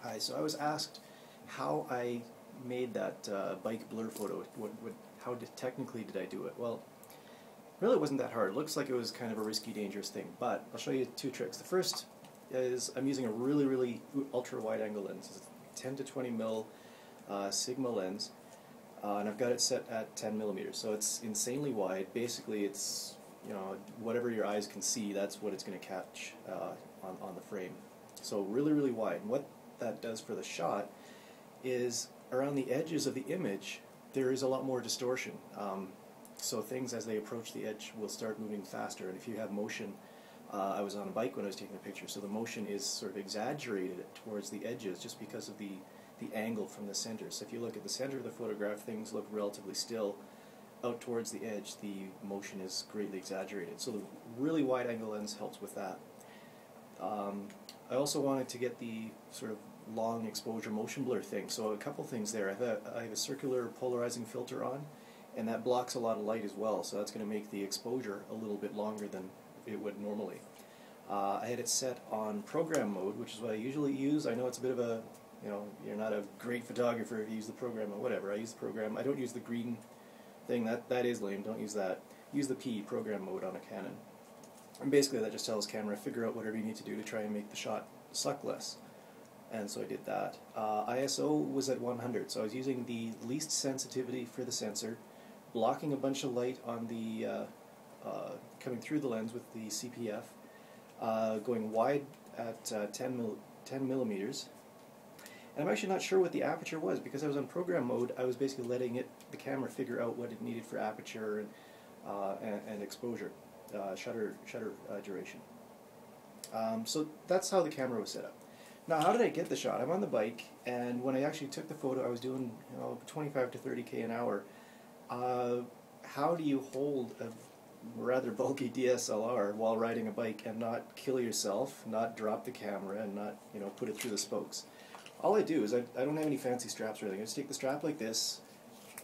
Hi, so I was asked how I made that bike blur photo. Technically did I do it? Well, really it wasn't that hard. It looks like it was kind of a risky, dangerous thing, but I'll show you two tricks. The first is I'm using a really ultra wide angle lens. It's a 10 to 20 mil Sigma lens, and I've got it set at 10 millimeters, so it's insanely wide. Basically, it's, you know, whatever your eyes can see, that's what it's going to catch on the frame. So really wide. And what that does for the shot is around the edges of the image there is a lot more distortion. So things as they approach the edge will start moving faster, and if you have motion, I was on a bike when I was taking a picture, so the motion is sort of exaggerated towards the edges just because of the angle from the center. So if you look at the center of the photograph, things look relatively still. Out towards the edge, the motion is greatly exaggerated. So the really wide angle lens helps with that. I also wanted to get the sort of long exposure motion blur thing. So a couple things there. I have a circular polarizing filter on, and that blocks a lot of light as well. So that's going to make the exposure a little bit longer than it would normally. I had it set on program mode, which is what I usually use. I know it's a bit of a, you know, you're not a great photographer if you use the program or whatever. I use the program. I don't use the green thing. That is lame. Don't use that. Use the P, program mode, on a Canon. And basically that just tells camera, figure out whatever you need to do to try and make the shot suck less. And so I did that. ISO was at 100, so I was using the least sensitivity for the sensor, blocking a bunch of light on the coming through the lens with the CPF, going wide at 10 millimeters. And I'm actually not sure what the aperture was, because I was on program mode. I was basically letting the camera figure out what it needed for aperture and exposure, shutter duration. So that's how the camera was set up. Now, how did I get the shot? I'm on the bike, and when I actually took the photo, I was doing, you know, 25 to 30k an hour. How do you hold a rather bulky DSLR while riding a bike and not kill yourself, not drop the camera, and not, you know, put it through the spokes? All I do is I don't have any fancy straps or anything. I just take the strap like this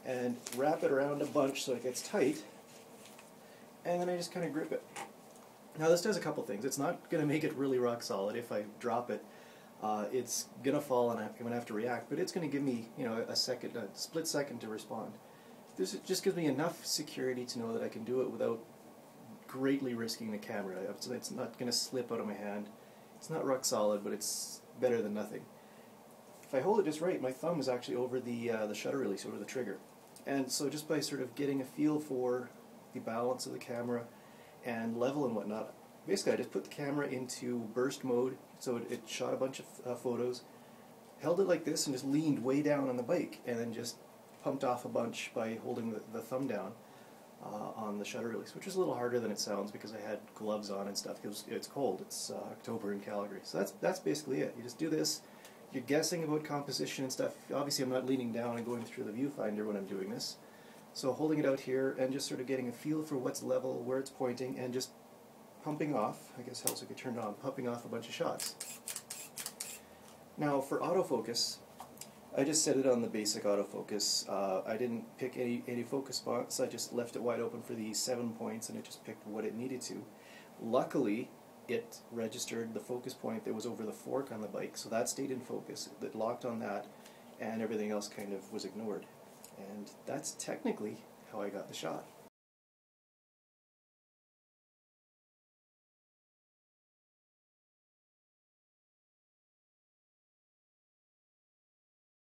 and wrap it around a bunch so it gets tight, and then I just kind of grip it. Now this does a couple things. It's not going to make it really rock solid. If I drop it, it's going to fall and I'm going to have to react, but it's going to give me, you know, a split second to respond. This just gives me enough security to know that I can do it without greatly risking the camera. It's not going to slip out of my hand. It's not rock solid, but it's better than nothing. If I hold it just right, my thumb is actually over the shutter release, over the trigger. And so just by sort of getting a feel for the balance of the camera and level and whatnot, basically I just put the camera into burst mode, so it shot a bunch of photos, held it like this and just leaned way down on the bike, and then just pumped off a bunch by holding the thumb down on the shutter release, which is a little harder than it sounds because I had gloves on and stuff because it's cold. It's October in Calgary. So that's basically it. You just do this. You're guessing about composition and stuff. Obviously I'm not leaning down and going through the viewfinder when I'm doing this. So holding it out here and just sort of getting a feel for what's level, where it's pointing, and just pumping off, I guess helps if you turn it on, pumping off a bunch of shots. Now for autofocus, I just set it on the basic autofocus. I didn't pick any focus spots. I just left it wide open for the 7 points, and it just picked what it needed to. Luckily, it registered the focus point that was over the fork on the bike, so that stayed in focus. It locked on that, and everything else kind of was ignored. And that's technically how I got the shot.